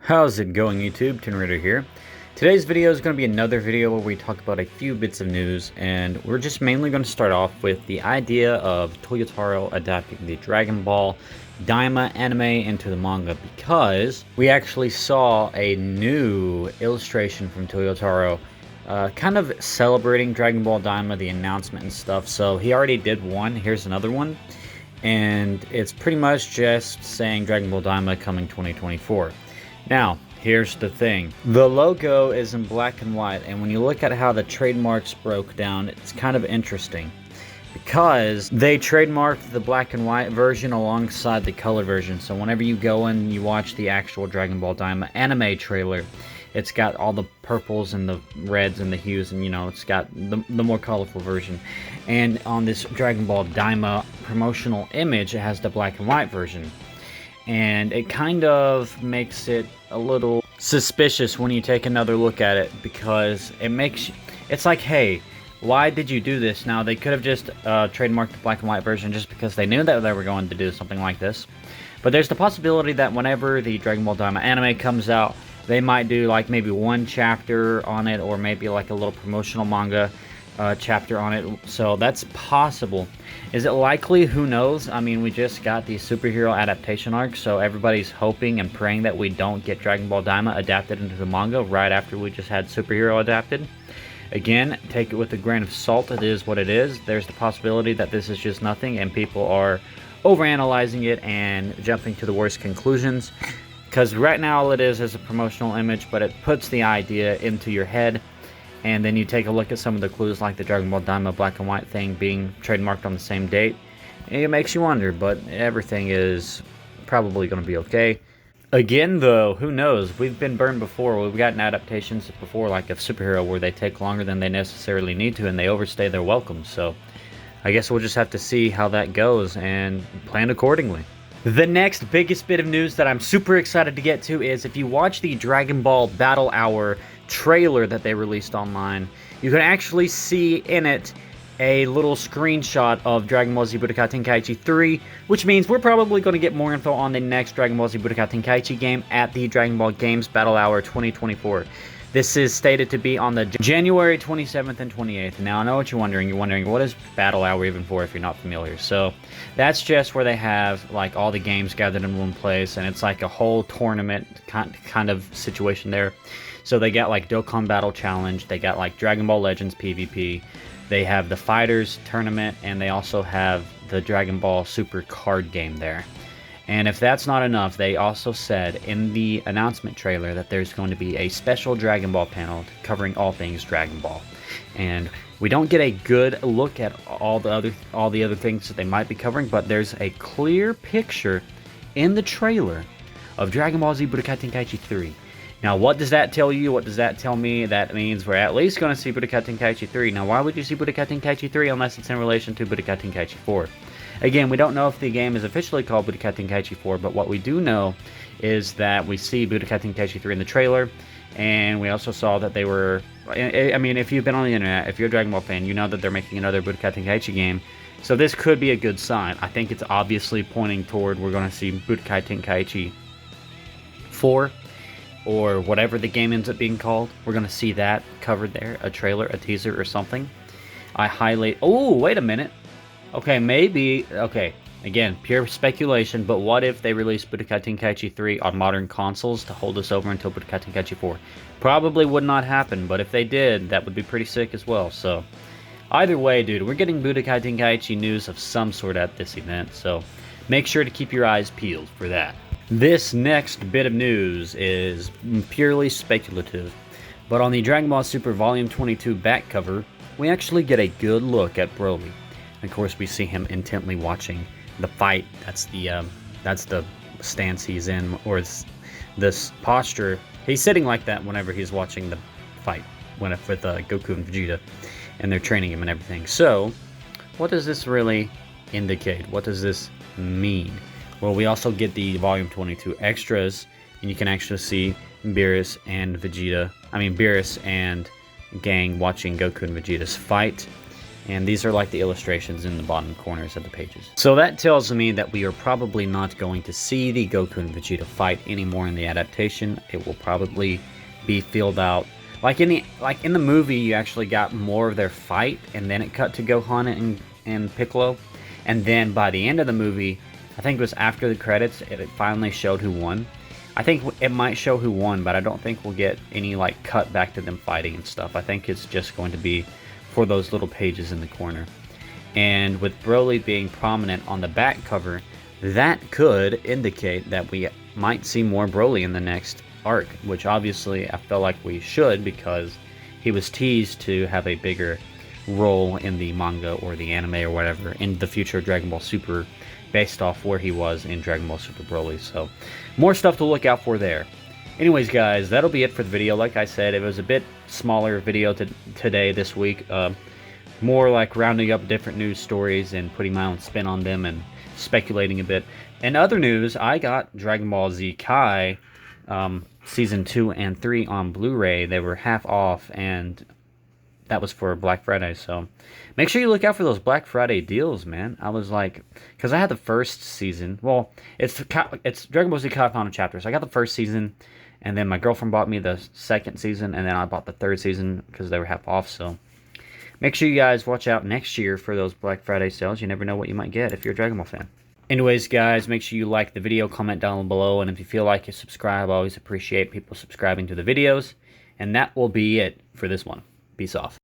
How's it going, YouTube? Tinritter here. Today's video is going to be another video where we talk about a few bits of news, and we're just mainly going to start off with the idea of Toyotaro adapting the Dragon Ball DAIMA anime into the manga, because we actually saw a new illustration from Toyotaro kind of celebrating Dragon Ball DAIMA, the announcement and stuff. So he already did one, here's another one, and it's pretty much just saying Dragon Ball DAIMA coming 2024. Now, here's the thing. The logo is in black and white, and when you look at how the trademarks broke down, it's kind of interesting, because they trademarked the black and white version alongside the color version. So whenever you go and you watch the actual Dragon Ball DAIMA anime trailer, it's got all the purples and the reds and the hues, and it's got the more colorful version. And on this Dragon Ball DAIMA promotional image, it has the black and white version. And it kind of makes it a little suspicious when you take another look at it, because it's like, hey, why did you do this? Now, they could have just trademarked the black and white version just because they knew that they were going to do something like this. But there's the possibility that whenever the Dragon Ball DAIMA anime comes out, they might do like maybe one chapter on it, or maybe like a little promotional manga chapter on it. So that's possible. Is it likely? Who knows? I mean, we just got the superhero adaptation arc, so everybody's hoping and praying that we don't get Dragon Ball DAIMA adapted into the manga right after we just had superhero adapted. Again, take it with a grain of salt. It is what it is. There's the possibility that this is just nothing and people are overanalyzing it and jumping to the worst conclusions, because right now all it is a promotional image, but it puts the idea into your head. And then you take a look at some of the clues, like the Dragon Ball DAIMA black and white thing being trademarked on the same date. It makes you wonder, but everything is probably going to be okay. Again, though, who knows? We've been burned before. We've gotten adaptations before, like of superhero, where they take longer than they necessarily need to, and they overstay their welcome. So I guess we'll just have to see how that goes and plan accordingly. The next biggest bit of news that I'm super excited to get to is, if you watch the Dragon Ball Battle Hour trailer that they released online, you can actually see in it a little screenshot of Dragon Ball Z Budokai Tenkaichi 3, which means we're probably going to get more info on the next Dragon Ball Z Budokai Tenkaichi game at the Dragon Ball Games Battle Hour 2024. This is stated to be on the January 27th and 28th. Now, I know what you're wondering. You're wondering, what is Battle Hour even for, if you're not familiar? So that's just where they have like all the games gathered in one place, and it's like a whole tournament kind of situation there. So they got like Dokkan Battle Challenge, they got like Dragon Ball Legends PvP, they have the Fighters Tournament, and they also have the Dragon Ball Super card game there. And if that's not enough, they also said in the announcement trailer that there's going to be a special Dragon Ball panel covering all things Dragon Ball. And we don't get a good look at all the other things that they might be covering, but there's a clear picture in the trailer of Dragon Ball Z Budokai Tenkaichi 3. Now, what does that tell you? What does that tell me? That means we're at least going to see Budokai Tenkaichi 3. Now, why would you see Budokai Tenkaichi 3 unless it's in relation to Budokai Tenkaichi 4? Again, we don't know if the game is officially called Budokai Tenkaichi 4, but what we do know is that we see Budokai Tenkaichi 3 in the trailer, and we also saw that they were... I mean, if you've been on the internet, if you're a Dragon Ball fan, you know that they're making another Budokai Tenkaichi game, so this could be a good sign. I think it's obviously pointing toward we're going to see Budokai Tenkaichi 4, or whatever the game ends up being called. We're going to see that covered there, a trailer, a teaser, or something. Oh, wait a minute. Okay, maybe... Okay, again, pure speculation, but what if they release Budokai Tenkaichi 3 on modern consoles to hold us over until Budokai Tenkaichi 4? Probably would not happen, but if they did, that would be pretty sick as well. So, either way, dude, we're getting Budokai Tenkaichi news of some sort at this event, so make sure to keep your eyes peeled for that. This next bit of news is purely speculative, but on the Dragon Ball Super Volume 22 back cover, we actually get a good look at Broly. Of course, we see him intently watching the fight. That's the stance he's in, or this posture. He's sitting like that whenever he's watching the fight with Goku and Vegeta, and they're training him and everything. So, what does this really indicate? What does this mean? Well, we also get the Volume 22 extras, and you can actually see Beerus and Gang watching Goku and Vegeta's fight. And these are like the illustrations in the bottom corners of the pages. So that tells me that we are probably not going to see the Goku and Vegeta fight anymore in the adaptation. It will probably be filled out. Like in the movie, you actually got more of their fight, and then it cut to Gohan and Piccolo. And then by the end of the movie, I think it was after the credits, it finally showed who won. I think it might show who won, but I don't think we'll get any like cut back to them fighting and stuff. I think it's just going to be for those little pages in the corner. And with Broly being prominent on the back cover, that could indicate that we might see more Broly in the next arc, which obviously I feel like we should, because he was teased to have a bigger role in the manga or the anime or whatever in the future of Dragon Ball Super, based off where he was in Dragon Ball Super Broly. So more stuff to look out for there. Anyways, guys, that'll be it for the video. Like I said, it was a bit smaller video today, this week. More like rounding up different news stories and putting my own spin on them and speculating a bit. In other news, I got Dragon Ball Z Kai Season 2 and 3 on Blu-ray. They were half off, and that was for Black Friday. So make sure you look out for those Black Friday deals, man. I was like, because I had the first season. Well, it's Dragon Ball Z Kai Final Chapter. So I got the first season, and then my girlfriend bought me the second season, and then I bought the third season because they were half off. So make sure you guys watch out next year for those Black Friday sales. You never know what you might get if you're a Dragon Ball fan. Anyways, guys, make sure you like the video, comment down below, and if you feel like you subscribe, I always appreciate people subscribing to the videos. And that will be it for this one. Peace off.